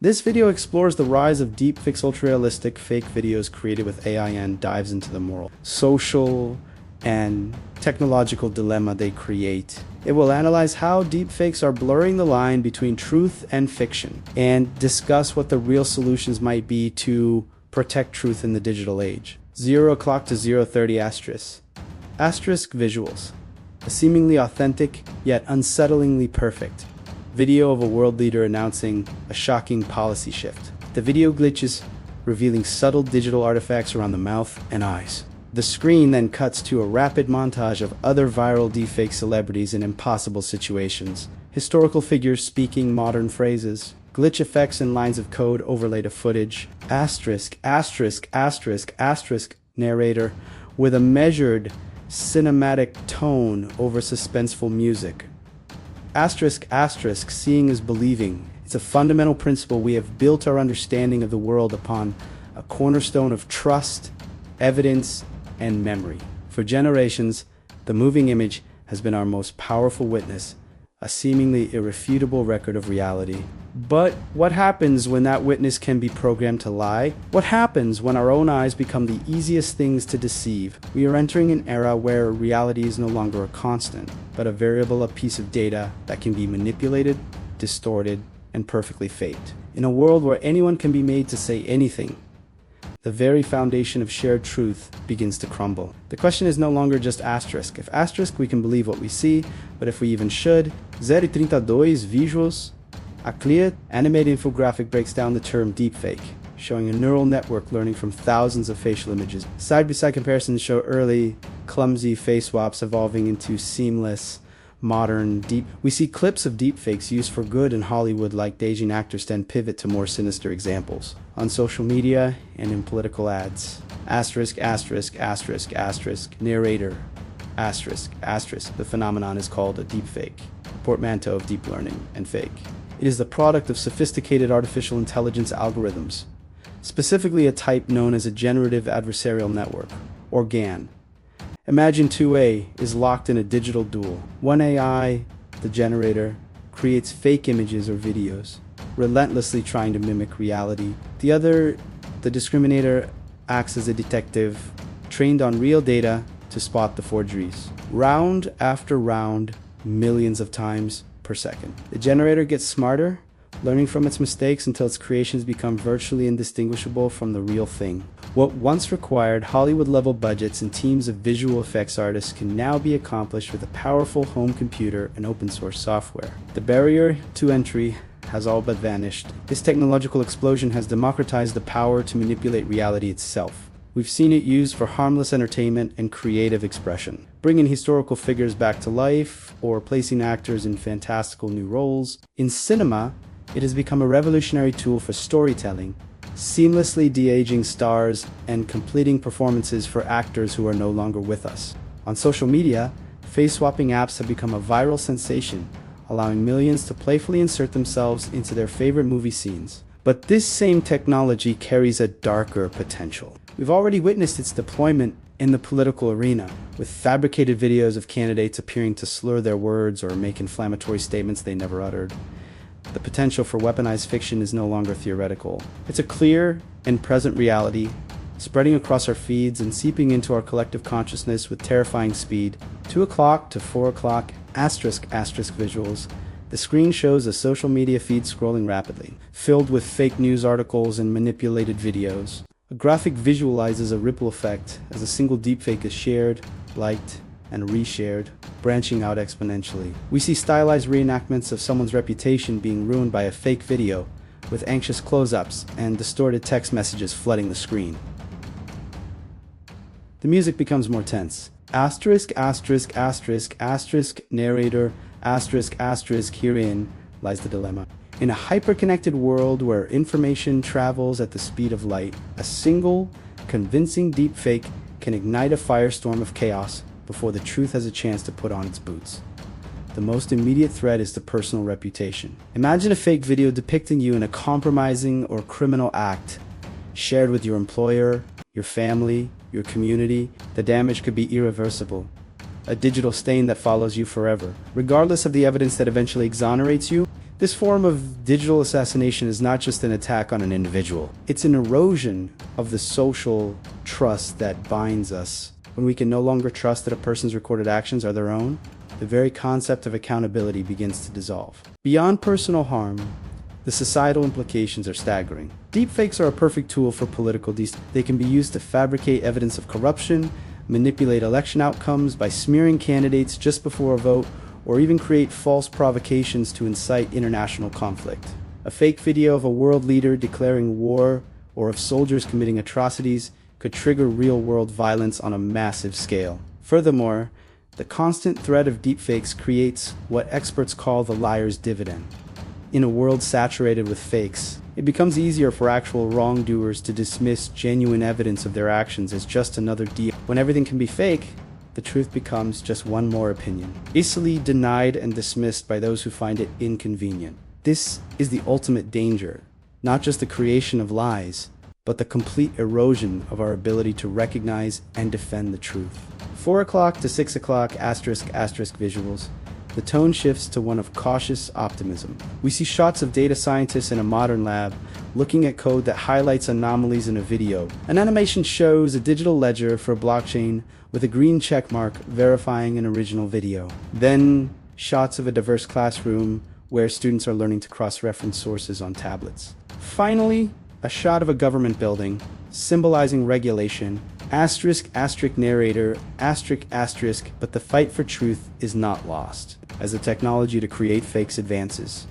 This video explores the rise of deepfakes, ultra-realistic fake videos created with AI, and dives into the moral, social, and technological dilemma they create. It will analyze how deepfakes are blurring the line between truth and fiction, and discuss what the real solutions might be to protect truth in the digital age. 0 o'clock to 0:30 asterisk. Asterisk visuals. A seemingly authentic, yet unsettlingly perfect video of a world leader announcing a shocking policy shift. The video glitches, revealing subtle digital artifacts around the mouth and eyes. The screen then cuts to a rapid montage of other viral deepfake celebrities in impossible situations. Historical figures speaking modern phrases, glitch effects and lines of code overlay to footage. Asterisk, asterisk, asterisk, asterisk, narrator with a measured cinematic tone over suspenseful music. Asterisk, asterisk, seeing is believing. It's a fundamental principle we have built our understanding of the world upon, a cornerstone of trust, evidence, and memory. For generations, the moving image has been our most powerful witness, a seemingly irrefutable record of reality. But what happens when that witness can be programmed to lie? What happens when our own eyes become the easiest things to deceive? We are entering an era where reality is no longer a constant, but a variable, a piece of data that can be manipulated, distorted, and perfectly faked. In a world where anyone can be made to say anything, the very foundation of shared truth begins to crumble. The question is no longer just asterisk. If asterisk, we can believe what we see, but if we even should. 0:32 visuals. A clear, animated infographic breaks down the term deepfake, showing a neural network learning from thousands of facial images. Side-by-side comparisons show early, clumsy face swaps evolving into seamless, modern, deep. We see clips of deepfakes used for good in Hollywood, like Asian actors then pivot to more sinister examples on social media and in political ads. Asterisk, asterisk, asterisk, asterisk, narrator, asterisk, asterisk. The phenomenon is called a deepfake, a portmanteau of deep learning and fake. It is the product of sophisticated artificial intelligence algorithms, specifically a type known as a generative adversarial network, or GAN. Imagine 2A is locked in a digital duel. One AI, the generator, creates fake images or videos, relentlessly trying to mimic reality. The other, the discriminator, acts as a detective, trained on real data to spot the forgeries. Round after round, millions of times per second. The generator gets smarter, learning from its mistakes until its creations become virtually indistinguishable from the real thing. What once required Hollywood-level budgets and teams of visual effects artists can now be accomplished with a powerful home computer and open-source software. The barrier to entry has all but vanished. This technological explosion has democratized the power to manipulate reality itself. We've seen it used for harmless entertainment and creative expression, bringing historical figures back to life or placing actors in fantastical new roles. In cinema, it has become a revolutionary tool for storytelling, seamlessly de-aging stars and completing performances for actors who are no longer with us. On social media, face-swapping apps have become a viral sensation, allowing millions to playfully insert themselves into their favorite movie scenes. But this same technology carries a darker potential. We've already witnessed its deployment in the political arena, with fabricated videos of candidates appearing to slur their words or make inflammatory statements they never uttered. The potential for weaponized fiction is no longer theoretical. It's a clear and present reality, spreading across our feeds and seeping into our collective consciousness with terrifying speed. 2 o'clock to 4 o'clock, asterisk, asterisk visuals. The screen shows a social media feed scrolling rapidly, filled with fake news articles and manipulated videos. A graphic visualizes a ripple effect as a single deepfake is shared, liked, and reshared, branching out exponentially. We see stylized reenactments of someone's reputation being ruined by a fake video, with anxious close-ups and distorted text messages flooding the screen. The music becomes more tense. Asterisk, asterisk, asterisk, asterisk, narrator, asterisk, asterisk, herein lies the dilemma. In a hyper-connected world where information travels at the speed of light, a single, convincing deepfake can ignite a firestorm of chaos before the truth has a chance to put on its boots. The most immediate threat is to personal reputation. Imagine a fake video depicting you in a compromising or criminal act, shared with your employer, your family, your community. The damage could be irreversible. A digital stain that follows you forever. Regardless of the evidence that eventually exonerates you, This form of digital assassination is not just an attack on an individual. It's an erosion of the social trust that binds us. When we can no longer trust that a person's recorded actions are their own, the very concept of accountability begins to dissolve. Beyond personal harm, the societal implications are staggering. Deepfakes are a perfect tool for political They can be used to fabricate evidence of corruption, manipulate election outcomes by smearing candidates just before a vote, or even create false provocations to incite international conflict. A fake video of a world leader declaring war or of soldiers committing atrocities could trigger real-world violence on a massive scale. Furthermore, the constant threat of deepfakes creates what experts call the liar's dividend. In a world saturated with fakes, it becomes easier for actual wrongdoers to dismiss genuine evidence of their actions as just another deal. When everything can be fake, the truth becomes just one more opinion, easily denied and dismissed by those who find it inconvenient. This is the ultimate danger, not just the creation of lies, but the complete erosion of our ability to recognize and defend the truth. 4 o'clock to 6 o'clock asterisk visuals. The tone shifts to one of cautious optimism. We see shots of data scientists in a modern lab looking at code that highlights anomalies in a video. An animation shows a digital ledger for a blockchain with a green check mark verifying an original video. Then, shots of a diverse classroom where students are learning to cross-reference sources on tablets. Finally, a shot of a government building symbolizing regulation, narrator, but the fight for truth is not lost. As the technology to create fakes advances,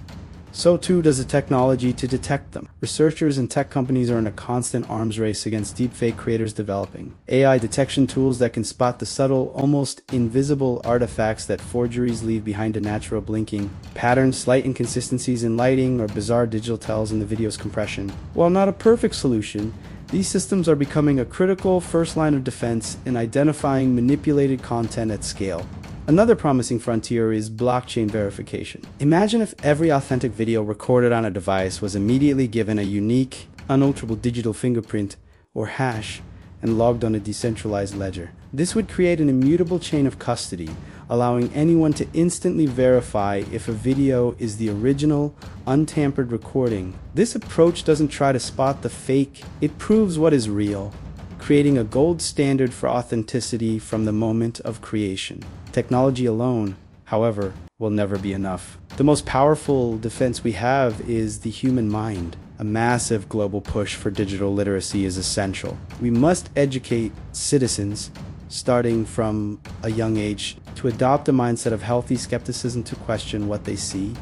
so too does the technology to detect them. Researchers and tech companies are in a constant arms race against deepfake creators developing AI detection tools that can spot the subtle, almost invisible artifacts that forgeries leave behind a natural blinking, patterns, slight inconsistencies in lighting, or bizarre digital tells in the video's compression. While not a perfect solution, these systems are becoming a critical first line of defense in identifying manipulated content at scale. Another promising frontier is blockchain verification. Imagine if every authentic video recorded on a device was immediately given a unique, unalterable digital fingerprint or hash and logged on a decentralized ledger. This would create an immutable chain of custody, allowing anyone to instantly verify if a video is the original, untampered recording. This approach doesn't try to spot the fake, it proves what is real, creating a gold standard for authenticity from the moment of creation. Technology alone, however, will never be enough. The most powerful defense we have is the human mind. A massive global push for digital literacy is essential. We must educate citizens, starting from a young age, to adopt a mindset of healthy skepticism, to question what they see,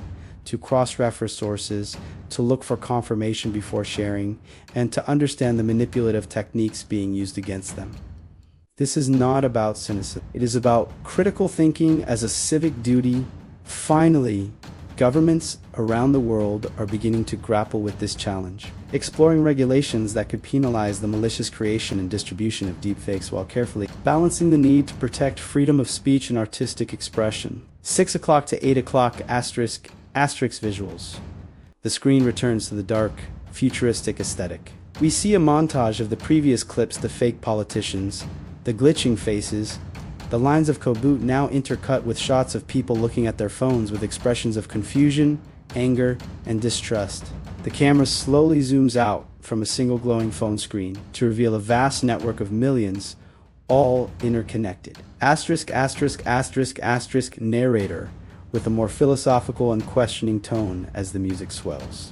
to cross-reference sources, to look for confirmation before sharing, and to understand the manipulative techniques being used against them. This is not about cynicism. It is about critical thinking as a civic duty. Finally, governments around the world are beginning to grapple with this challenge, exploring regulations that could penalize the malicious creation and distribution of deepfakes while carefully balancing the need to protect freedom of speech and artistic expression. 6 o'clock to 8 o'clock asterisk visuals. The screen returns to the dark, futuristic aesthetic. We see a montage of the previous clips, the fake politicians, the glitching faces, the lines of code now intercut with shots of people looking at their phones with expressions of confusion, anger, and distrust. The camera slowly zooms out from a single glowing phone screen to reveal a vast network of millions, all interconnected. Narrator, with a more philosophical and questioning tone as the music swells.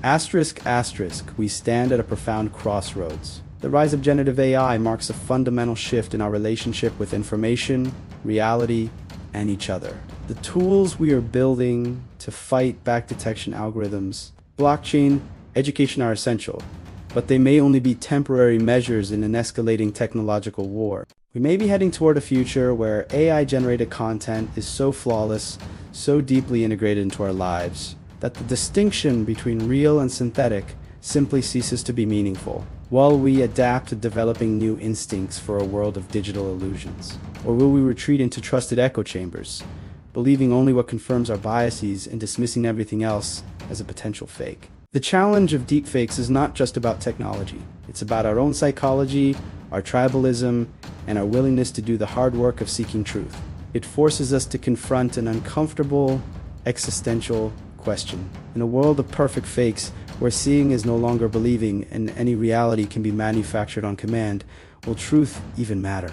We stand at a profound crossroads. The rise of generative AI marks a fundamental shift in our relationship with information, reality, and each other. The tools we are building to fight back detection algorithms, blockchain, education are essential, but they may only be temporary measures in an escalating technological war. We may be heading toward a future where AI-generated content is so flawless, so deeply integrated into our lives, that the distinction between real and synthetic simply ceases to be meaningful, while we adapt to developing new instincts for a world of digital illusions. Or will we retreat into trusted echo chambers, believing only what confirms our biases and dismissing everything else as a potential fake? The challenge of deepfakes is not just about technology. It's about our own psychology, our tribalism, and our willingness to do the hard work of seeking truth. It forces us to confront an uncomfortable, existential question. In a world of perfect fakes, where seeing is no longer believing and any reality can be manufactured on command, will truth even matter?